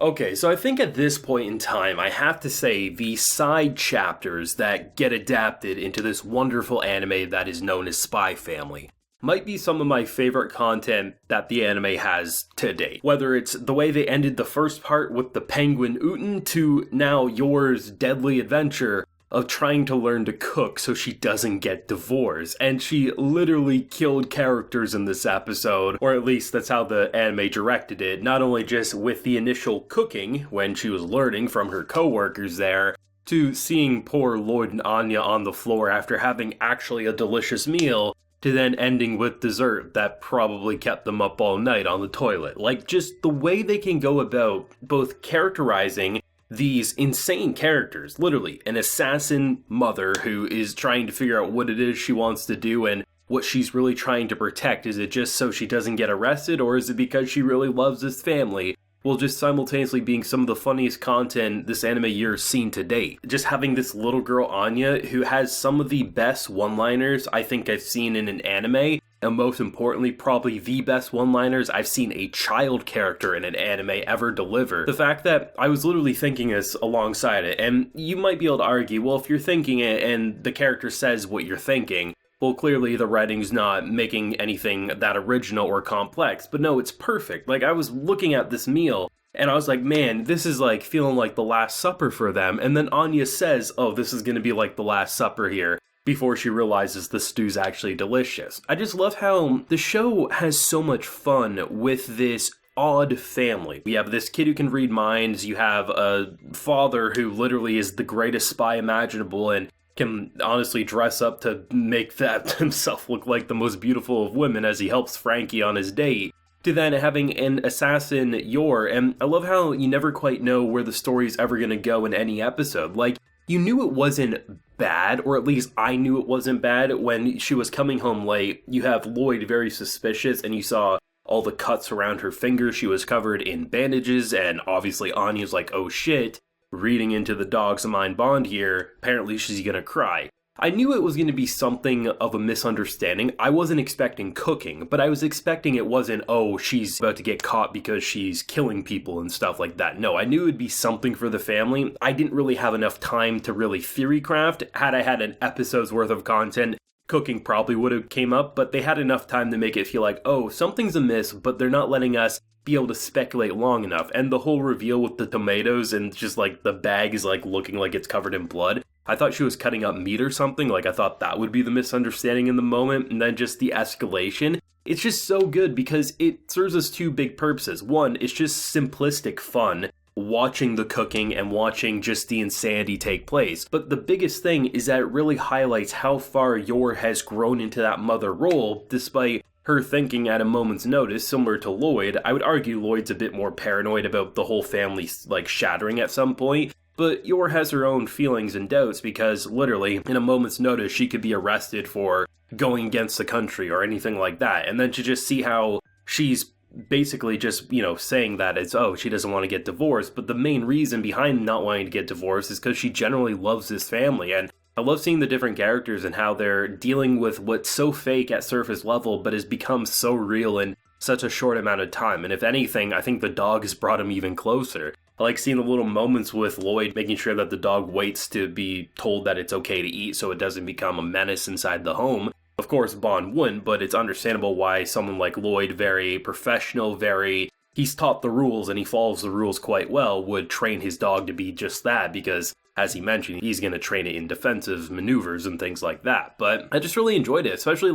Okay, so I think at this point in time, I have to say the side chapters that get adapted into this wonderful anime that is known as Spy Family might be some of my favorite content that the anime has to date. Whether it's the way they ended the first part with the penguin Uten to now YOR'S deadly adventure of trying to learn to cook so she doesn't get divorced. And she literally killed characters in this episode, or at least that's how the anime directed it, not only just with the initial cooking, when she was learning from her coworkers there, to seeing poor Lloyd and Anya on the floor after having actually a delicious meal, to then ending with dessert that probably kept them up all night on the toilet. Like, just the way they can go about both characterizing these insane characters, literally an assassin mother who is trying to figure out what it is she wants to do and what she's really trying to protect. Is it just so she doesn't get arrested, or is it because she really loves this family? While just simultaneously being some of the funniest content this anime year has seen to date. Just having this little girl Anya who has some of the best one-liners I think I've seen in an anime, and most importantly, probably the best one-liners I've seen a child character in an anime ever deliver. The fact that I was literally thinking this alongside it, and you might be able to argue, well, if you're thinking it and the character says what you're thinking, well, clearly the writing's not making anything that original or complex. But no, it's perfect. Like, I was looking at this meal, and I was like, man, this is like feeling like the Last Supper for them. And then Anya says, oh, this is gonna be like the Last Supper here, before she realizes the stew's actually delicious. I just love how the show has so much fun with this odd family. We have this kid who can read minds, you have a father who literally is the greatest spy imaginable and can honestly dress up to make that himself look like the most beautiful of women as he helps Frankie on his date, to then having an assassin Yor, and I love how you never quite know where the story's ever gonna go in any episode. Like, you knew it wasn't bad, or at least I knew it wasn't bad when she was coming home late. You have Lloyd very suspicious, and you saw all the cuts around her fingers, she was covered in bandages, and obviously Anya's like, oh shit, reading into the dog's mind bond here, apparently she's gonna cry. I knew it was going to be something of a misunderstanding. I wasn't expecting cooking, but I was expecting it wasn't, oh, she's about to get caught because she's killing people and stuff like that. No, I knew it would be something for the family. I didn't really have enough time to really theory craft. Had I had an episode's worth of content, cooking probably would have came up, but they had enough time to make it feel like, oh, something's amiss, but they're not letting us be able to speculate long enough. And the whole reveal with the tomatoes and just like the bag is like looking like it's covered in blood. I thought she was cutting up meat or something. Like, I thought that would be the misunderstanding in the moment. And then just the escalation. It's just so good because it serves us two big purposes. One, it's just simplistic fun, watching the cooking and watching just the insanity take place. But the biggest thing is that it really highlights how far Yor has grown into that mother role, despite her thinking at a moment's notice, similar to Lloyd. I would argue Lloyd's a bit more paranoid about the whole family, like, shattering at some point. But Yor has her own feelings and doubts because, literally, in a moment's notice, she could be arrested for going against the country or anything like that. And then to just see how she's basically just, saying that it's, oh, she doesn't want to get divorced. But the main reason behind not wanting to get divorced is because she generally loves this family. And I love seeing the different characters and how they're dealing with what's so fake at surface level, but has become so real in such a short amount of time. And if anything, I think the dog has brought him even closer. I like seeing the little moments with Lloyd, making sure that the dog waits to be told that it's okay to eat so it doesn't become a menace inside the home. Of course, Bond wouldn't, but it's understandable why someone like Lloyd, very professional, he's taught the rules and he follows the rules quite well, would train his dog to be just that, because, as he mentioned, he's going to train it in defensive maneuvers and things like that. But I just really enjoyed it, especially,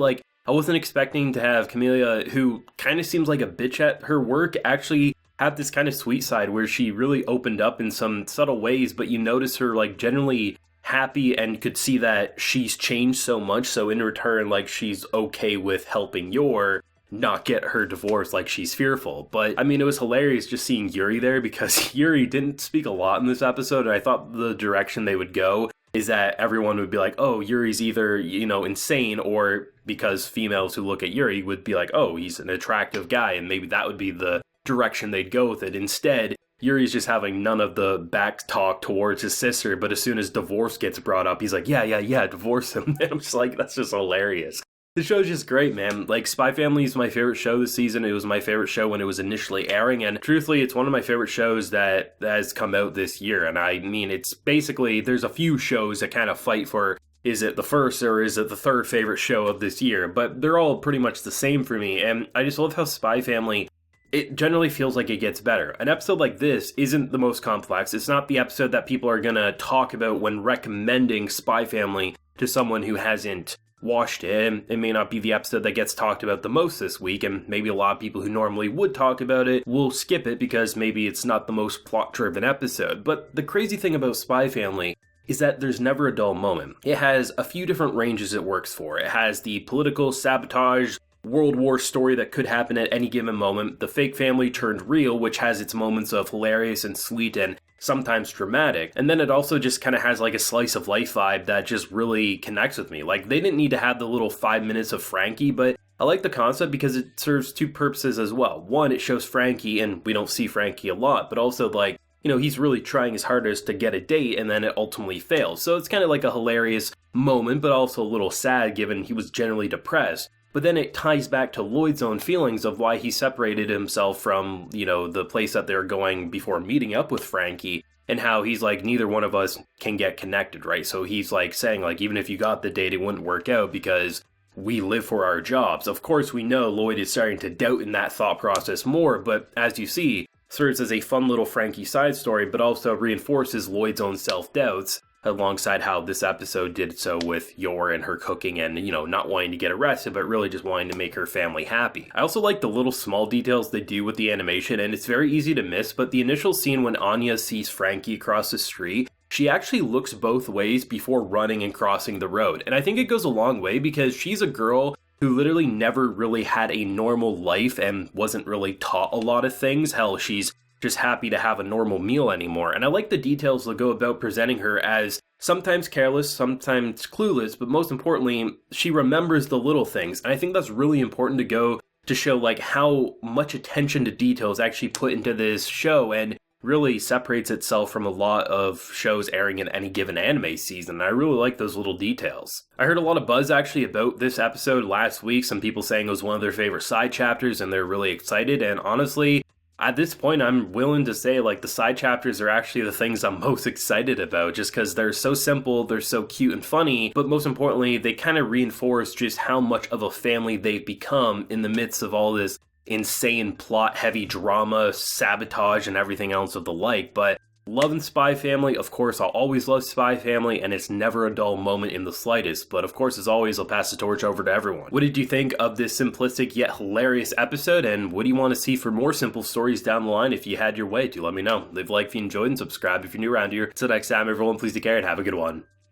I wasn't expecting to have Camellia, who kind of seems like a bitch at her work, actually have this kind of sweet side where she really opened up in some subtle ways, but you notice her, generally happy and could see that she's changed so much, so in return, she's okay with helping Yor not get her divorce like she's fearful. But, it was hilarious just seeing Yuri there, because Yuri didn't speak a lot in this episode, and I thought the direction they would go is that everyone would be like, oh, Yuri's either, insane, or because females who look at Yuri would be like, oh, he's an attractive guy, and maybe that would be the direction they'd go with it. Instead, Yuri's just having none of the back talk towards his sister, but as soon as divorce gets brought up, he's like, yeah, divorce him. And I'm just like, that's just hilarious. The show's just great, man. Like, Spy Family is my favorite show this season. It was my favorite show when it was initially airing, and truthfully, it's one of my favorite shows that has come out this year. And I mean, it's basically, there's a few shows that kind of fight for, is it the first or is it the third favorite show of this year? But they're all pretty much the same for me, and I just love how Spy Family, it generally feels like it gets better. An episode like this isn't the most complex. It's not the episode that people are gonna talk about when recommending Spy Family to someone who hasn't watched it, and it may not be the episode that gets talked about the most this week, and maybe a lot of people who normally would talk about it will skip it because maybe it's not the most plot-driven episode. But the crazy thing about Spy Family is that there's never a dull moment. It has a few different ranges it works for. It has the political sabotage, World War story that could happen at any given moment, the fake family turned real, which has its moments of hilarious and sweet and sometimes dramatic, and then it also just kind of has like a slice of life vibe that just really connects with me. Like, they didn't need to have the little 5 minutes of Frankie, but I like the concept because it serves two purposes as well. One, it shows Frankie, and we don't see Frankie a lot, but also, like, you know, he's really trying his hardest to get a date, and then it ultimately fails. So it's kind of like a hilarious moment, but also a little sad given he was generally depressed. But then it ties back to Lloyd's own feelings of why he separated himself from, you know, the place that they're going before meeting up with Frankie, and how he's like, neither one of us can get connected, right? So he's like saying, like, even if you got the date, it wouldn't work out because we live for our jobs. Of course, we know Lloyd is starting to doubt in that thought process more, but as you see, serves as a fun little Frankie side story, but also reinforces Lloyd's own self-doubts, alongside how this episode did so with Yor and her cooking and, you know, not wanting to get arrested, but really just wanting to make her family happy. I also like the little small details they do with the animation, and it's very easy to miss, but the initial scene when Anya sees Frankie across the street, she actually looks both ways before running and crossing the road. And I think it goes a long way because she's a girl who literally never really had a normal life and wasn't really taught a lot of things. Hell, she's just happy to have a normal meal anymore. And I like the details that go about presenting her as sometimes careless, sometimes clueless, but most importantly, she remembers the little things. And I think that's really important to go to show like how much attention to detail is actually put into this show, and really separates itself from a lot of shows airing in any given anime season. I really like those little details. I heard a lot of buzz actually about this episode last week, some people saying it was one of their favorite side chapters and they're really excited, and honestly, at this point, I'm willing to say, like, the side chapters are actually the things I'm most excited about, just because they're so simple, they're so cute and funny, but most importantly, they kind of reinforce just how much of a family they've become in the midst of all this insane plot-heavy drama, sabotage, and everything else of the like. But loving Spy Family, of course, I'll always love Spy Family, and it's never a dull moment in the slightest. But of course, as always, I'll pass the torch over to everyone. What did you think of this simplistic yet hilarious episode, and what do you want to see for more simple stories down the line if you had your way? Do let me know. Leave a like if you enjoyed, and subscribe if you're new around here. Until next time, everyone, please take care and have a good one.